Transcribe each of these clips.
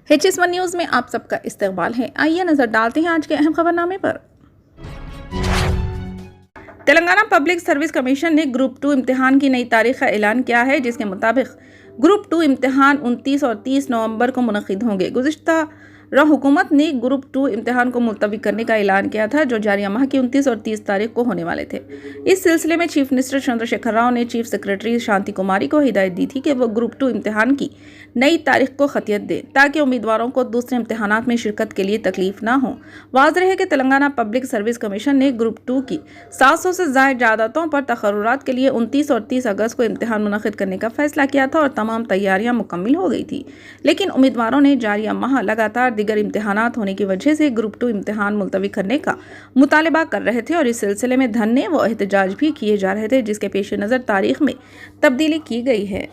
HS1 news में आप सबका इस्तकबाल है। आइए नजर डालते हैं आज के अहम खबरनामे पर। तेलंगाना पब्लिक सर्विस कमीशन ने ग्रुप 2 इम्तिहान की नई तारीख का ऐलान किया है, जिसके मुताबिक ग्रुप 2 इम्तिहान 29 और 30 नवंबर को मुनक़िद होंगे। गुज़िश्ता हुकूमत ने ग्रुप 2 इम्तिहान को मुलतवी करने का ऐलान किया था, जो जारी माह की 29 और 30 तारीख को होने वाले थे। इस सिलसिले में चीफ मिनिस्टर चंद्रशेखर राव ने चीफ सेक्रेटरी शांति कुमारी को हिदायत दी थी कि वो ग्रुप 2 इम्तिहान की नई तारीख को खतियत दें, ताकि उम्मीदवारों को दूसरे इम्तिहानात में शिरकत के लिए तकलीफ ना हो। वाज़ेह है कि तेलंगाना पब्लिक सर्विस कमीशन ने ग्रुप 2 की 700 से ज़ायद जादातों पर तक़र्रुरात के लिए 29 और 30 अगस्त को इम्तिहान मुनक़िद करने का फैसला किया था और तमाम तैयारियां मुकम्मल हो गई थी। लेकिन उम्मीदवारों ने जारी माह लगातार दीगर इम्तिहानात होने की वजह से ग्रुप 2 इम्तिहान मुलतवी करने का मुतालबा कर रहे थे और इस सिलसिले में धरने व एहतजाज भी किए जा रहे थे, जिसके पेश नज़र तारीख में तब्दीली की गई है।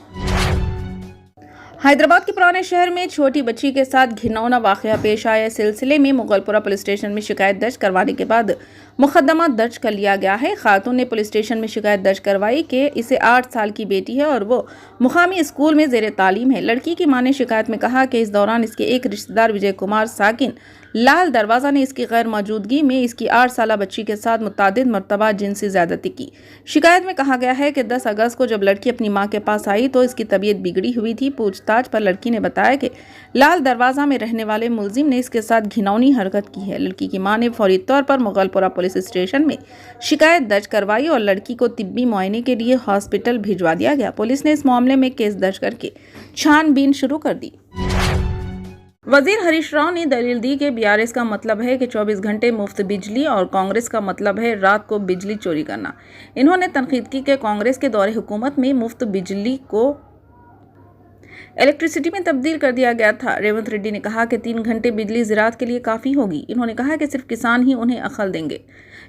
हैदराबाद के पुराने शहर में छोटी बच्ची के साथ घिनौना वाक़या पेश आया। सिलसिले में मुगलपुरा पुलिस स्टेशन में शिकायत दर्ज करवाने के बाद मुकदमा दर्ज कर लिया गया है। खातून ने पुलिस स्टेशन में शिकायत दर्ज करवाई कि इसे 8 साल की बेटी है और वो मुकामी स्कूल में ज़ेर तालीम है। लड़की की मां ने शिकायत में कहा कि इस दौरान इसके एक रिश्तेदार विजय कुमार साकिन लाल दरवाज़ा ने इसकी गैर मौजूदगी में इसकी 8 साला बच्ची के साथ मुतअद्दिद मरतबा जिनसी ज़्यादती की। शिकायत में कहा गया है कि 10 अगस्त को जब लड़की अपनी मां के पास आई तो इसकी तबीयत बिगड़ी हुई थी। पूछताछ पर लड़की ने बताया कि लाल दरवाज़ा में रहने वाले मुलजिम ने इसके साथ घिनौनी हरकत की है। लड़की की मां ने फौरी तौर पर मुगलपुरा पुलिस स्टेशन में शिकायत दर्ज करवाई और लड़की को तिब्बी मुआयने के लिए हॉस्पिटल भिजवा दिया गया। पुलिस ने इस मामले में केस दर्ज करके छानबीन शुरू कर दी। वजीर हरीश राव ने दलील दी कि BRS का मतलब है कि 24 घंटे मुफ्त बिजली और कांग्रेस का मतलब है रात को बिजली चोरी करना। इन्होंने तनकीद की कि कांग्रेस के दौरे हुकूमत में मुफ्त बिजली को इलेक्ट्रिसिटी में तब्दील कर दिया गया था। रेवंत रेड्डी ने कहा कि 3 घंटे बिजली ज़राअत के लिए काफ़ी होगी। इन्होंने कहा कि सिर्फ किसान ही उन्हें अकल देंगे।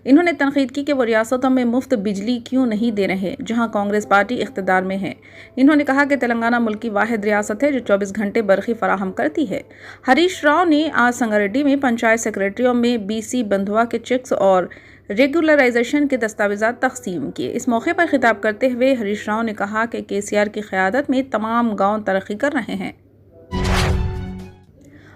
इन्होंने तनकीद की कि वो रियासतों में मुफ्त बिजली क्यों नहीं दे रहे जहां कांग्रेस पार्टी इख्तिदार में है। इन्होंने कहा कि तेलंगाना मुल्क की वाहिद रियासत है जो 24 घंटे बरक़ी फराहम करती है। हरीश राव ने आज संगारेड्डी में पंचायत सेक्रेटरियों में BC बंधुआ के चेक्स और रेगुलराइजेशन के दस्तावेजात तकसीम किए। इस मौके पर खिताब करते हुए हरीश राव ने कहा कि KCR की क़यादत में तमाम गांव तरक्की कर रहे हैं।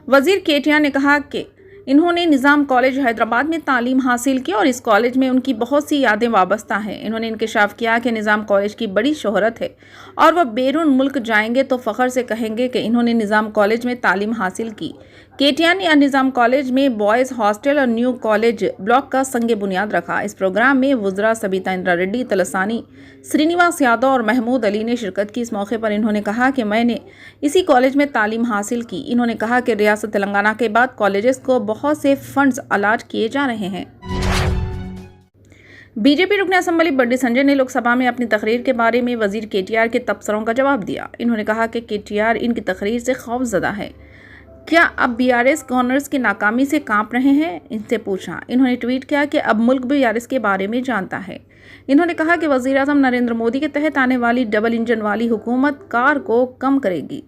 वजीर KTR ने कहा कि इन्होंने निज़ाम कॉलेज हैदराबाद में तालीम हासिल की और इस कॉलेज में उनकी बहुत सी यादें वाबस्ता हैं। इन्होंने इंकशाफ किया कि निज़ाम कॉलेज की बड़ी शोहरत है और वह बैरून मुल्क जाएंगे तो फ़ख्र से कहेंगे कि इन्होंने निज़ाम कॉलेज में तालीम हासिल की। KTR ने निज़ाम कॉलेज में बॉयज़ हॉस्टल और न्यू कॉलेज ब्लॉक का संग बुनियाद रखा। इस प्रोग्राम में वज़रा सबिता इंद्रा रेड्डी, तलसानी श्रीनिवास यादव और महमूद अली ने शिरकत की। इस मौके पर इन्होंने कहा कि मैंने इसी कॉलेज में तालीम हासिल की। इन्होंने कहा कि रियासत तेलंगाना के बाद कॉलेजेस को बहुत से फंड्स अलाट किए जा रहे हैं। बीजेपी रुकन असम्बली बड्डी संजय ने लोकसभा में अपनी तकरीर के बारे में वजीर KTR के तबसरों का जवाब दिया। इन्होंने कहा कि KTR इनकी तकरीर से खौफजदा है। क्या अब BRS गवर्नर्स की नाकामी से कांप रहे हैं? इनसे पूछा। इन्होंने ट्वीट किया कि अब मुल्क भी BRS के बारे में जानता है। इन्होंने कहा कि वज़ीर आज़म नरेंद्र मोदी के तहत आने वाली डबल इंजन वाली हुकूमत कार को कम करेगी।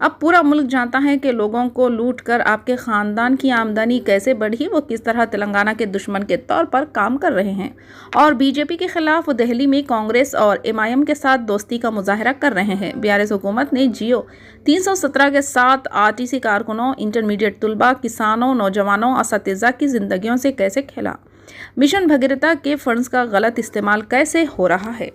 अब पूरा मुल्क जानता है कि लोगों को लूट कर आपके ख़ानदान की आमदनी कैसे बढ़ी, वो किस तरह तेलंगाना के दुश्मन के तौर पर काम कर रहे हैं और BJP के खिलाफ दिल्ली में कांग्रेस और MIM के साथ दोस्ती का मुजाहरा कर रहे हैं। BRS हुकूमत ने जियो 317 के साथ RTC कारकुनों, इंटरमीडिएट तलबा, किसानों, नौजवानों, असातिज़ा की ज़िंदगियों से कैसे खेला। मिशन भगीरथा के फंड्स का गलत इस्तेमाल कैसे हो रहा है।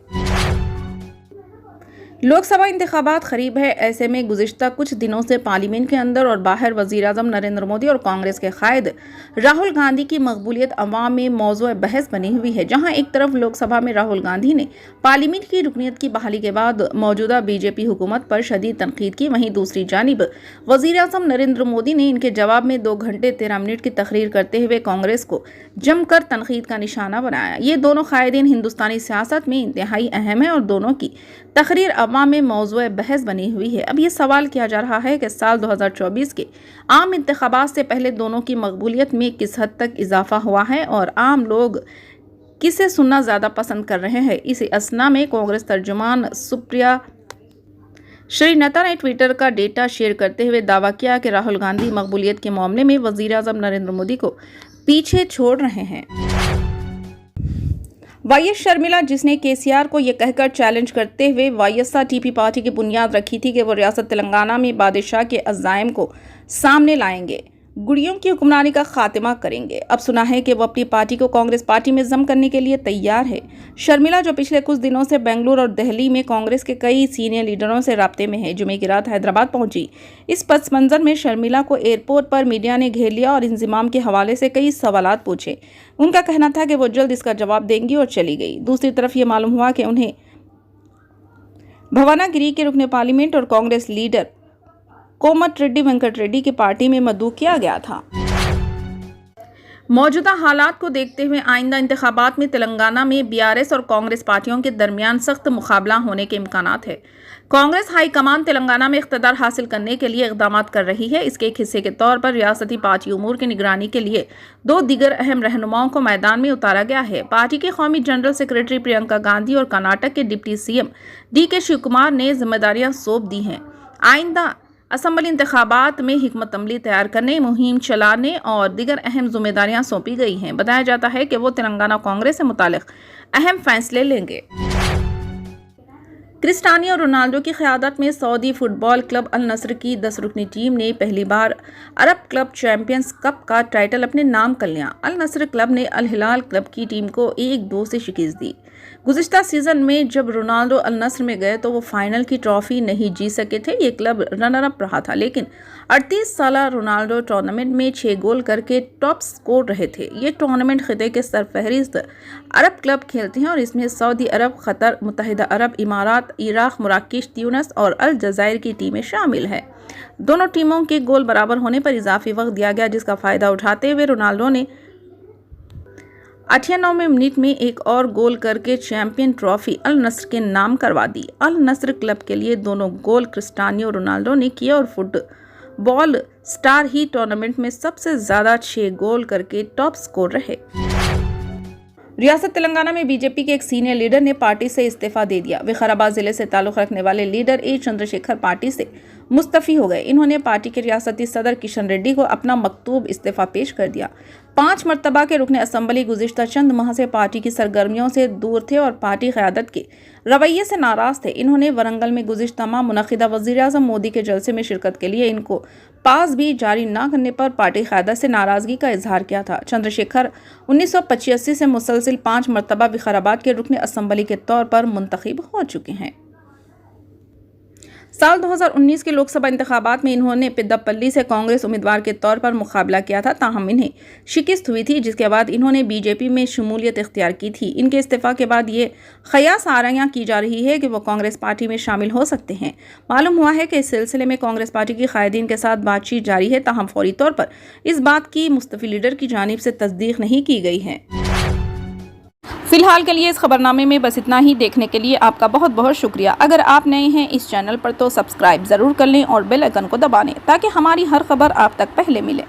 लोकसभा इंतखाबात करीब है, ऐसे में गुज़िश्ता कुछ दिनों से पार्लियामेंट के अंदर और बाहर वज़ीर आज़म नरेंद्र मोदी और कांग्रेस के कायद राहुल गांधी की मकबूलियत अवाम में मौज़ू बहस बनी हुई है। जहां एक तरफ लोकसभा में राहुल गांधी ने पार्लियामेंट की रुकनीत की बहाली के बाद मौजूदा BJP हुकूमत पर शदीद तनकीद की, वहीं दूसरी जानिब वज़ीर आज़म नरेंद्र मोदी ने इनके जवाब में 2 घंटे 13 मिनट की तकरीर करते हुए कांग्रेस को जमकर तनकीद का निशाना बनाया। ये दोनों कायदीन हिंदुस्तानी सियासत में इंतहाई अहम है और दोनों की तकरीर अवाम में मौज़ूए बहस बनी हुई है। अब ये सवाल किया जा रहा है कि साल 2024 के आम इंतखाबात से पहले दोनों की मकबूलियत में किस हद तक इजाफा हुआ है और आम लोग किसे सुनना ज़्यादा पसंद कर रहे हैं। इसी असना में कांग्रेस तर्जुमान सुप्रिया श्रीनता ने ट्विटर का डेटा शेयर करते हुए दावा किया कि राहुल गांधी मकबूलियत के मामले में वज़ीर आज़म नरेंद्र मोदी को पीछे छोड़ रहे हैं। वाईएस शर्मिला, जिसने केसीआर को यह कहकर चैलेंज करते हुए वाईएसआर-टीपी पार्टी की बुनियाद रखी थी कि वो रियासत तेलंगाना में बादशाह के अज़ाइम को सामने लाएंगे, गुड़ियों की हुक्मरानी का खात्मा करेंगे, अब सुना है कि वो अपनी पार्टी को कांग्रेस पार्टी में जम करने के लिए तैयार है। शर्मिला, जो पिछले कुछ दिनों से बेंगलुरु और दिल्ली में कांग्रेस के कई सीनियर लीडरों से राब्ते में है, जुमे की रात हैदराबाद पहुंची। इस पस मंजर में शर्मिला को एयरपोर्ट पर मीडिया ने घेर लिया और इंजमाम के हवाले से कई सवालात पूछे। उनका कहना था कि वो जल्द इसका जवाब देंगी और चली गई। दूसरी तरफ ये मालूम हुआ कि उन्हें भवानागिरी के रुकने पार्लियामेंट और कांग्रेस लीडर कोमट रेड्डी वेंकट रेड्डी की पार्टी में मदऊ किया गया था। मौजूदा हालात को देखते हुए आइंदा इंतखाबात में तेलंगाना में बीआरएस और कांग्रेस पार्टियों के दरमियान सख्त मुकाबला होने के इम्कानात है। कांग्रेस हाईकमान तेलंगाना में इख्तिदार हासिल करने के लिए इक़दाम कर रही है। इसके एक हिस्से के तौर पर रियासती पार्टी उमूर की निगरानी के लिए 2 दीगर अहम रहनुमाओं को मैदान में उतारा गया है। पार्टी के कौमी जनरल सेक्रेटरी प्रियंका गांधी और कर्नाटक के डिप्टी सीएम DK शिवकुमार ने जिम्मेदारियां सौंप दी हैं। आइंदा असम्बली इंतखाबात में हिकमत अमली तैयार करने, मुहिम चलाने और दीगर अहम जिम्मेदारियां सौंपी गई हैं। बताया जाता है कि वो तेलंगाना कांग्रेस से मुतालिक अहम फैसले लेंगे। क्रिस्टियानो रोनाल्डो की क़यादत में सऊदी फुटबॉल क्लब अल नस्र की 10 रुकनी टीम ने पहली बार अरब क्लब चैंपियंस कप का टाइटल अपने नाम कर लिया। अल नस्र क्लब ने अल हिलाल क्लब की टीम को 1-2 से शिकस्त दी। गुज़िश्ता सीजन में जब रोनाल्डो अल नस्र में गए तो वो फाइनल की ट्रॉफी नहीं जीत सके थे। ये क्लब रनर अप रहा था, लेकिन 38 साला रोनाल्डो टूर्नामेंट में 6 गोल करके टॉप स्कोर रहे थे। ये टूर्नामेंट खिते के सरफहरिस्त अरब क्लब खेलते हैं और इसमें सऊदी अरब, कतर, मुत्तहिदा अरब इमारात, इराक, मराकेश, ट्यूनिस और अल जज़ायर की टीमें शामिल हैं। दोनों टीमों के गोल बराबर होने पर इजाफी वक्त दिया गया, जिसका फ़ायदा उठाते हुए रोनाल्डो ने 98वें मिनट में एक और गोल करके चैंपियन ट्रॉफी अल नस्र के नाम करवा दी। अल नस्र क्लब के लिए दोनों गोल क्रिस्टियानो रोनाल्डो ने किए और फुटबॉल स्टार ही टूर्नामेंट में सबसे ज़्यादा 6 गोल करके टॉप स्कोर रहे। रियासत तेलंगाना में बीजेपी के एक सीनियर लीडर ने पार्टी से इस्तीफा दे दिया। विकाराबाद जिले से ताल्लुक़ रखने वाले लीडर ए चंद्रशेखर पार्टी से मुस्तफ़ी हो गए। इन्होंने पार्टी के रियासती सदर किशन रेड्डी को अपना मकतूब इस्तीफा पेश कर दिया। 5 मरतबा के रुकने असम्बली गुज़िश्ता चंद माह से पार्टी की सरगर्मियों से दूर थे और पार्टी क़यादत के रवैये से नाराज़ थे। इन्होंने वरंगल में गुज़िश्ता माह मुनक़िदा वज़ीर-ए-आज़म मोदी के जलसे में शिरकत के लिए इनको पास भी जारी न करने पर पार्टी क़यादत से नाराज़गी का इजहार किया था। चंद्रशेखर 1985 से मुसलसिल 5 मरतबा विकाराबाद के रुकने असम्बली के तौर पर मुंतखब हो चुके हैं। साल 2019 के लोकसभा इंतखाबात में इन्होंने पेद्दापल्ली से कांग्रेस उम्मीदवार के तौर पर मुकाबला किया था, ताहम इन्हें शिकस्त हुई थी, जिसके बाद इन्होंने बीजेपी में शमूलियत इख्तियार की थी। इनके इस्तीफा के बाद ये ख़यास आराइयाँ की जा रही है कि वो कांग्रेस पार्टी में शामिल हो सकते हैं। मालूम हुआ है कि इस सिलसिले में कांग्रेस पार्टी की कायदीन के साथ बातचीत जारी है, ताहम फौरी तौर पर इस बात की मुस्तफ़ी लीडर की जानिब से तस्दीक नहीं की गई है। फिलहाल के लिए इस खबरनामे में बस इतना ही। देखने के लिए आपका बहुत बहुत शुक्रिया। अगर आप नए हैं इस चैनल पर तो सब्सक्राइब ज़रूर कर लें और बेल आइकन को दबा लें ताकि हमारी हर खबर आप तक पहले मिले।